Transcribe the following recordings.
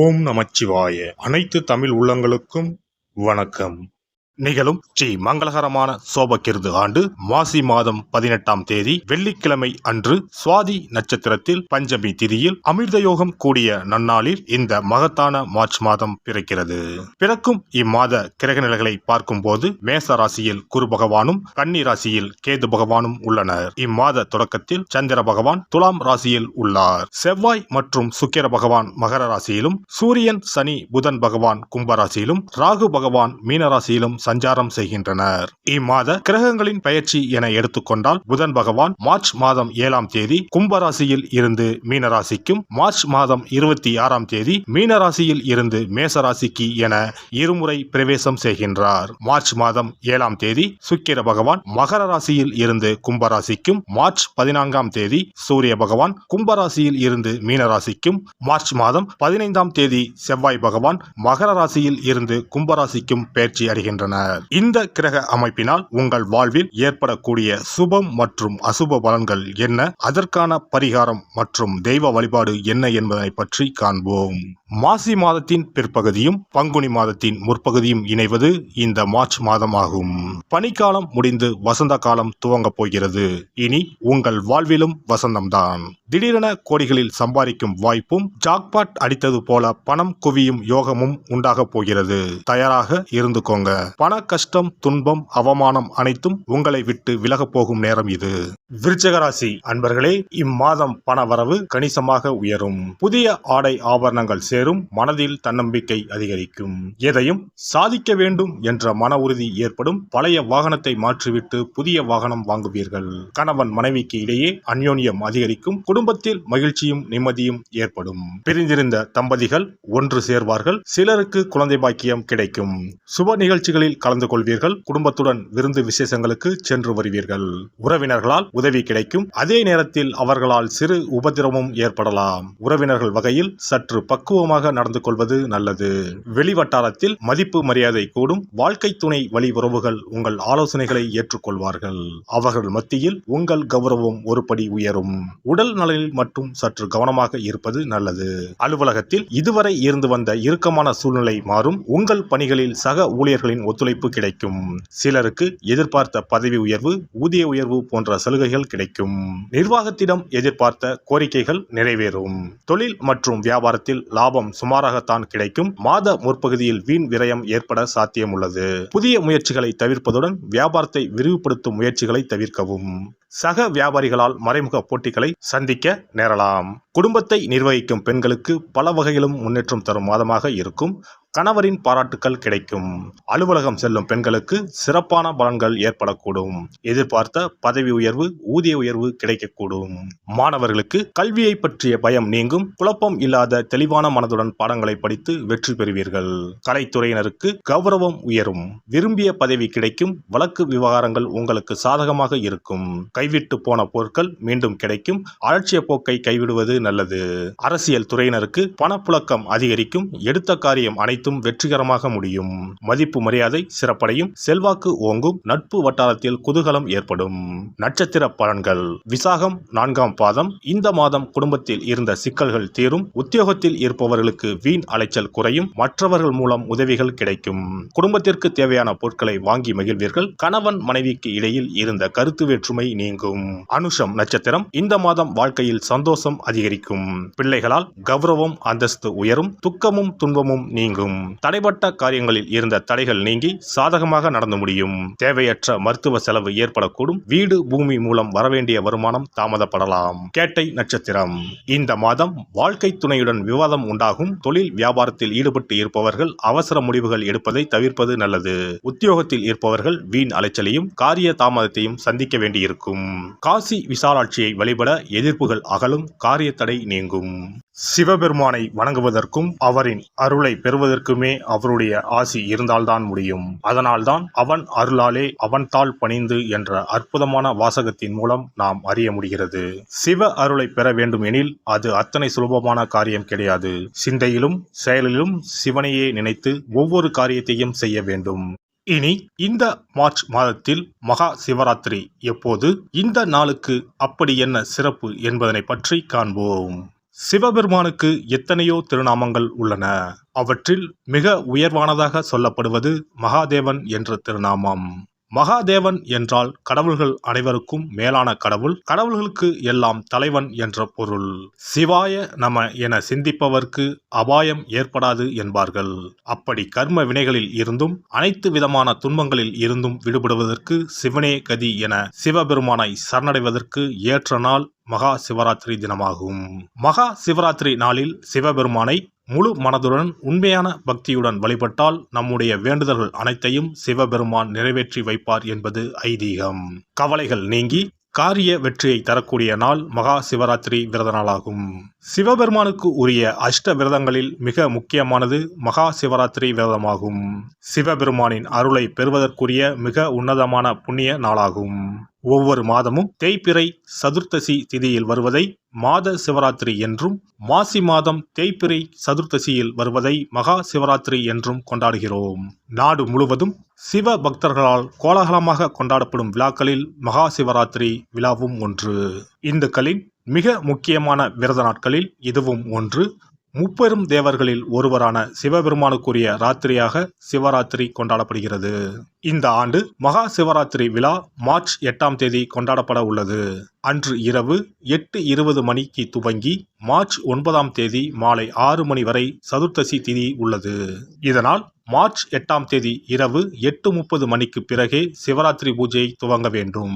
ஓம் நமச்சிவாய. அனைத்து தமிழ் உள்ளங்களுக்கும் வணக்கம். நிகழும் ஸ்ரீ மங்களகரமான சோபகிருது ஆண்டு மாசி மாதம் 18ஆம் தேதி வெள்ளிக்கிழமை அன்று சுவாதி நட்சத்திரத்தில் பஞ்சமி திதியில் அமிர்த யோகம் கூடிய நன்னாளில் இந்த மகத்தான மார்ச் மாதம் பிறக்கிறது. பிறக்கும் இம்மாத கிரக நிலைகளை பார்க்கும் போது மேச ராசியில் குரு பகவானும் கன்னி ராசியில் கேது பகவானும் உள்ளனர். இம்மாத தொடக்கத்தில் சந்திர பகவான் துலாம் ராசியில் உள்ளார். செவ்வாய் மற்றும் சுக்கிர பகவான் மகர ராசியிலும், சூரியன் சனி புதன் பகவான் கும்பராசியிலும், ராகு பகவான் மீன ராசியிலும் சஞ்சாரம் செய்கின்றனர். இம்மாத கிரகங்களின் பயிற்சி என எடுத்துக்கொண்டால் புதன் பகவான் மார்ச் மாதம் 7ஆம் தேதி கும்பராசியில் இருந்து மீனராசிக்கும், மார்ச் மாதம் 26ஆம் தேதி மீனராசியில் இருந்து மேசராசிக்கு என இருமுறை பிரவேசம் செய்கின்றார். மார்ச் மாதம் 7ஆம் தேதி சுக்கிர பகவான் மகர ராசியில் இருந்து கும்பராசிக்கும், மார்ச் 14ஆம் தேதி சூரிய பகவான் கும்பராசியில் இருந்து மீனராசிக்கும், மார்ச் மாதம் 15ஆம் தேதி செவ்வாய் பகவான் மகர ராசியில் இருந்து கும்பராசிக்கும் பயிற்சி அடைகின்றனர். இந்த கிரக அமைப்பினால் உங்கள் வாழ்வில் ஏற்படக்கூடிய சுபம் மற்றும் அசுப பலன்கள் என்ன, அதற்கான பரிகாரம் மற்றும் தெய்வ வழிபாடு என்ன என்பதை பற்றி காண்போம். மாசி மாதத்தின் பிற்பகுதியும் பங்குனி மாதத்தின் முற்பகுதியும் இணைவது இந்த மார்ச் மாதம் ஆகும். பனிக்காலம் முடிந்து வசந்த காலம் துவங்க போகிறது. இனி உங்கள் வாழ்விலும் வசந்தம்தான். திடீரென கோடிகளில் சம்பாதிக்கும் வாய்ப்பும், ஜாக்பாட் அடித்தது போல பணம் குவியும் யோகமும் உண்டாக போகிறது. தயாராக இருந்துக்கோங்க. பண கஷ்டம், துன்பம், அவமானம் அனைத்தும் உங்களை விட்டு விலக போகும் நேரம் இது. விருச்சிக ராசி அன்பர்களே, இம்மாதம் பண வரவு கணிசமாக உயரும். புதிய ஆடை ஆபரணங்கள் சேரும். மனதில் தன்னம்பிக்கை அதிகரிக்கும். எதையும் சாதிக்க வேண்டும் என்ற மன உறுதி ஏற்படும். பழைய வாகனத்தை மாற்றிவிட்டு புதிய வாகனம் வாங்குவீர்கள். கணவன் மனைவிக்கு இடையே அந்யோன்யம் அதிகரிக்கும். குடும்பத்தில் மகிழ்ச்சியும் நிம்மதியும் ஏற்படும். பிரிந்திருந்த தம்பதிகள் ஒன்று சேர்வார்கள். சிலருக்கு குழந்தை பாக்கியம் கிடைக்கும். சுப நிகழ்ச்சிகளில் கலந்து கொள்வீர்கள். குடும்பத்துடன் விருந்து விசேஷங்களுக்கு சென்று வருவீர்கள். உறவினர்களால் உதவி கிடைக்கும். அதே நேரத்தில் அவர்களால் சிறு உபதிரவமும் ஏற்படலாம். உறவினர்கள் வகையில் சற்று பக்குவமாக நடந்து கொள்வது நல்லது. வெளிவட்டாரத்தில் மதிப்பு மரியாதை கூடும். வாழ்க்கை துணை வழி உறவுகள் உங்கள் ஆலோசனைகளை ஏற்றுக்கொள்வார்கள். அவர்கள் மத்தியில் உங்கள் கௌரவம் ஒரு படி உயரும். உடல் நலனில் மட்டும் சற்று கவனமாக இருப்பது நல்லது. அலுவலகத்தில் இதுவரை இருந்து வந்த இறுக்கமான சூழ்நிலை மாறும். உங்கள் பணிகளில் சக ஊழியர்களின் ஒத்துழைப்பு கிடைக்கும். சிலருக்கு எதிர்பார்த்த பதவி உயர்வு, ஊதிய உயர்வு போன்ற சலுகைகள் கிடைக்கும். நிர்வாகத்திடம் எதிர்பார்த்த கோரிக்கைகள் நிறைவேறும். தொழில் மற்றும் வியாபாரத்தில் லாபம் சுமாராகத்தான் கிடைக்கும். மாத முற்பகுதியில் வீண் விரயம் ஏற்பட சாத்தியம் உள்ளது. புதிய முயற்சிகளை தவிர்ப்பதுடன் வியாபாரத்தை விரிவுபடுத்தும் முயற்சிகளை தவிர்க்கவும். சக வியாபாரிகளால் மறைமுக போட்டிகளை சந்திக்க நேரலாம். குடும்பத்தை நிர்வகிக்கும் பெண்களுக்கு பல வகையிலும் முன்னேற்றம் தரும் மாதமாக இருக்கும். கணவரின் பாராட்டுக்கள் கிடைக்கும். அலுவலகம் செல்லும் பெண்களுக்கு சிறப்பான பலன்கள் ஏற்படக்கூடும். எதிர்பார்த்த பதவி உயர்வு, ஊதிய உயர்வு கிடைக்கக்கூடும். மாணவர்களுக்கு கல்வியை பற்றிய பயம் நீங்கும். குழப்பம் இல்லாத தெளிவான மனதுடன் பாடங்களை படித்து வெற்றி பெறுவீர்கள். கலைத்துறையினருக்கு கௌரவம் உயரும். விரும்பிய பதவி கிடைக்கும். வழக்கு விவகாரங்கள் உங்களுக்கு சாதகமாக இருக்கும். கைவிட்டு போன பொருட்கள் மீண்டும் கிடைக்கும். அலட்சிய போக்கை கைவிடுவது நல்லது. அரசியல் துறையினருக்கு பணப்புழக்கம் அதிகரிக்கும். எடுத்த காரியம் அனைத்தும் வெற்றிகரமாக முடியும். மதிப்பு மரியாதை சிறப்படையும். செல்வாக்கு ஓங்கும். நட்பு வட்டாரத்தில் குதூகலம் ஏற்படும். நட்சத்திர பலன்கள். விசாகம் 4ஆம் பாதம். இந்த மாதம் குடும்பத்தில் இருந்த சிக்கல்கள் தீரும். உத்தியோகத்தில் இருப்பவர்களுக்கு வீண் அலைச்சல் குறையும். மற்றவர்கள் மூலம் உதவிகள் கிடைக்கும். குடும்பத்திற்கு தேவையான பொருட்களை வாங்கி மகிழ்வீர்கள். கணவன் மனைவிக்கு இடையில் இருந்த கருத்து வேற்றுமை நீங்கும். அனுஷம் நட்சத்திரம். இந்த மாதம் வாழ்க்கையில் சந்தோஷம் அதிகரிக்கும். பிள்ளைகளால் கௌரவம் அந்தஸ்து உயரும். துக்கமும் துன்பமும் நீங்கும். தடைப்பட்ட காரியங்களில் இருந்த தடைகள் நீங்கி சாதகமாக நடந்து முடியும். தேவையற்ற மருத்துவ செலவு ஏற்படக்கூடும். வீடு பூமி மூலம் வரவேண்டிய வருமானம் தாமதப்படலாம். கேட்டை நட்சத்திரம். இந்த மாதம் வாழ்க்கை துணையுடன் விவாதம் உண்டாகும். தொழில் வியாபாரத்தில் ஈடுபட்டு இருப்பவர்கள் அவசர முடிவுகள் எடுப்பதை தவிர்ப்பது நல்லது. உத்தியோகத்தில் இருப்பவர்கள் வீண் அலைச்சலையும் காரிய தாமதத்தையும் சந்திக்க வேண்டியிருக்கும். காசி விசாலாட்சியை வழிபட எதிர்ப்புகள் அகலும். காரிய தடை நீங்கும். சிவபெருமானை வணங்குவதற்கும் அவரின் அருளை பெறுவதற்குமே அவருடைய ஆசி இருந்தால்தான் முடியும். அதனால்தான் அவன் அருளாலே அவன் தாள் பணிந்து என்ற அற்புதமான வாசகத்தின் மூலம் நாம் அறிய முடிகிறது. சிவ அருளை பெற வேண்டும் எனில் அது அத்தனை சுலபமான காரியம் கிடையாது. சிந்தையிலும் செயலிலும் சிவனையே நினைத்து ஒவ்வொரு காரியத்தையும் செய்ய வேண்டும். இனி இந்த மார்ச் மாதத்தில் மகா சிவராத்திரி எப்போது, இந்த நாளுக்கு அப்படி என்ன சிறப்பு என்பதனை பற்றி காண்போம். சிவபெருமானுக்கு எத்தனையோ திருநாமங்கள் உள்ளன. அவற்றில் மிக உயர்வானதாக சொல்லப்படுவது மகாதேவன் என்ற திருநாமம். மகாதேவன் என்றால் கடவுள்கள் அனைவருக்கும் மேலான கடவுள், கடவுள்களுக்கு எல்லாம் தலைவன் என்ற பொருள். சிவாய நம என சிந்திப்பவர்க்கு அபாயம் ஏற்படாது என்பார்கள். அப்படி கர்ம வினைகளில் இருந்தும் அனைத்து விதமான துன்பங்களில் இருந்தும் விடுபடுவதற்கு சிவனே கதி என சிவபெருமானை சரணடைவதற்கு ஏற்ற நாள் மகா சிவராத்திரி தினமாகும். மகா சிவராத்திரி நாளில் சிவபெருமானை முழு மனதுடன் உண்மையான பக்தியுடன் வழிபட்டால் நம்முடைய வேண்டுதல்கள் அனைத்தையும் சிவபெருமான் நிறைவேற்றி வைப்பார் என்பது ஐதீகம். கவலைகள் நீங்கி காரிய வெற்றியை தரக்கூடிய நாள் மகா சிவராத்திரி விரத நாளாகும். சிவபெருமானுக்கு உரிய அஷ்ட விரதங்களில் மிக முக்கியமானது மகா சிவராத்திரி விரதமாகும். சிவபெருமானின் அருளை பெறுவதற்குரிய மிக உன்னதமான புண்ணிய நாளாகும். ஒவ்வொரு மாதமும் தேய்பிறை சதுர்த்தசி திதியில் வருவதை மாத சிவராத்திரி என்றும், மாசி மாதம் தேய்பிறை சதுர்த்தசியில் வருவதை மகா சிவராத்திரி என்றும் கொண்டாடுகிறோம். நாடு முழுவதும் சிவ பக்தர்களால் கோலாகலமாக கொண்டாடப்படும் விழாக்களில் மகா சிவராத்திரி விழாவும் ஒன்று. இந்துக்களின் மிக முக்கியமான விரத நாட்களில் இதுவும் ஒன்று. முப்பெரும் தேவர்களில் ஒருவரான சிவபெருமானுக்குரிய ராத்திரியாக சிவராத்திரி கொண்டாடப்படுகிறது. இந்த ஆண்டு மகா சிவராத்திரி விழா மார்ச் 8ஆம் தேதி கொண்டாடப்பட உள்ளது. அன்று இரவு 8:20 மணிக்கு துவங்கி மார்ச் 9ஆம் தேதி மாலை 6 மணி வரை சதுர்த்தசி திதி உள்ளது. இதனால் மார்ச் 8ஆம் தேதி இரவு 8:30 மணிக்கு பிறகே சிவராத்திரி பூஜை துவங்க வேண்டும்.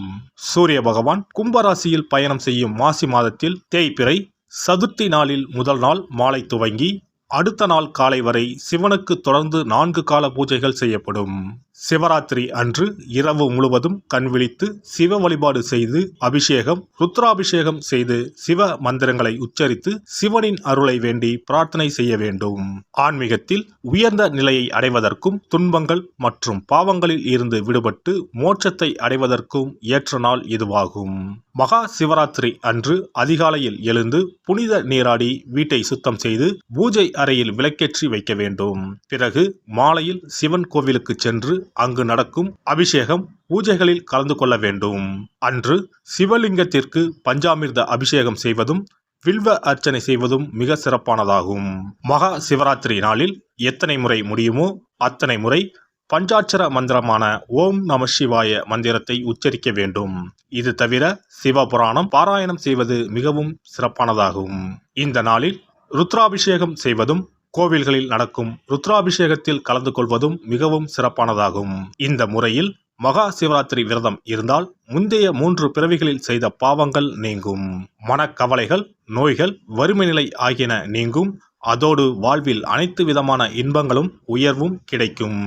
சூரிய பகவான் கும்பராசியில் பயணம் செய்யும் மாசி மாதத்தில் தேய்பிறை சதுர்த்தி நாளில் முதல் நாள் மாலை துவங்கி அடுத்த நாள் காலை வரை சிவனுக்கு தொடர்ந்து 4 கால பூஜைகள் செய்யப்படும். சிவராத்திரி அன்று இரவு முழுவதும் கண் விழித்து சிவ வழிபாடு செய்து அபிஷேகம், ருத்ராபிஷேகம் செய்து சிவ மந்திரங்களை உச்சரித்து சிவனின் அருளை வேண்டி பிரார்த்தனை செய்ய வேண்டும். ஆன்மீகத்தில் உயர்ந்த நிலையை அடைவதற்கும் துன்பங்கள் மற்றும் பாவங்களில் இருந்து விடுபட்டு மோட்சத்தை அடைவதற்கும் ஏற்ற நாள் இதுவாகும். மகா சிவராத்திரி அன்று அதிகாலையில் எழுந்து புனித நீராடி வீட்டை சுத்தம் செய்து பூஜை அறையில் விளக்கேற்றி வைக்க வேண்டும். பிறகு மாலையில் சிவன் கோவிலுக்கு சென்று அங்கு நடக்கும் அபிஷேகம் பூஜைகளில் கலந்து கொள்ள வேண்டும். அன்று சிவலிங்கத்திற்கு பஞ்சாமிர்த அபிஷேகம் செய்வதும் வில்வ அர்ச்சனை செய்வதும் மிக சிறப்பானதாகும். மகா சிவராத்திரி நாளில் எத்தனை முறை முடியுமோ அத்தனை முறை பஞ்சாட்சர மந்திரமான ஓம் நம சிவாய மந்திரத்தை உச்சரிக்க வேண்டும். இது தவிர சிவபுராணம் பாராயணம் செய்வது மிகவும் சிறப்பானதாகும். இந்த நாளில் ருத்ராபிஷேகம் செய்வதும் கோவில்களில் நடக்கும் ருத்ராபிஷேகத்தில் கலந்து கொள்வதும் மிகவும் சிறப்பானதாகும். இந்த முறையில் மகா சிவராத்திரி விரதம் இருந்தால் முந்தைய 3 பிறவிகளில் செய்த பாவங்கள் நீங்கும். மனக்கவலைகள், நோய்கள், வறுமை நிலை ஆகியன நீங்கும். அதோடு வாழ்வில் அனைத்து விதமான இன்பங்களும் உயர்வும் கிடைக்கும்.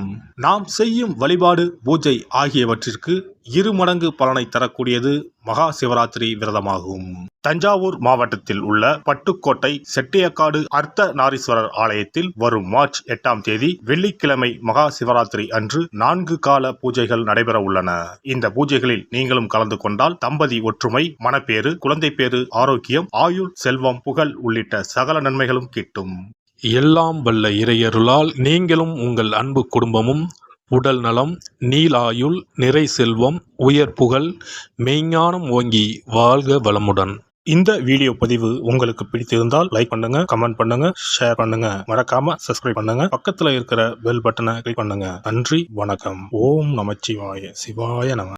நாம் செய்யும் வழிபாடு, பூஜை ஆகியவற்றிற்கு 2 மடங்கு பலனை தரக்கூடியது மகா சிவராத்திரி விரதமாகும். தஞ்சாவூர் மாவட்டத்தில் உள்ள பட்டுக்கோட்டை செட்டியக்காடு அர்த்த நாரீஸ்வரர் ஆலயத்தில் வரும் மார்ச் 8ஆம் தேதி வெள்ளிக்கிழமை மகா சிவராத்திரி அன்று 4 கால பூஜைகள் நடைபெற உள்ளன. இந்த பூஜைகளில் நீங்களும் கலந்து கொண்டால் தம்பதி ஒற்றுமை, மனப்பேறு, குழந்தை பேறு, ஆரோக்கியம், ஆயுள், செல்வம், புகழ் உள்ளிட்ட சகல நன்மைகளும் கிட்டும். எல்லாம் வல்ல இறையருளால் நீங்களும் உங்கள் அன்பு குடும்பமும் உடல் நலம், நீலாயுள், நிறை செல்வம், உயர் புகழ், மெய்ஞானம் ஓங்கி வாழ்க வளமுடன். இந்த வீடியோ பதிவு உங்களுக்கு பிடித்திருந்தால் லைக் பண்ணுங்க, கமெண்ட் பண்ணுங்க, ஷேர் பண்ணுங்க, மறக்காம சப்ஸ்கிரைப் பண்ணுங்க, பக்கத்துல இருக்கிற பெல் பட்டனை கிளிக் பண்ணுங்க. நன்றி, வணக்கம். ஓம் நமச்சிவாய. சிவாய நம.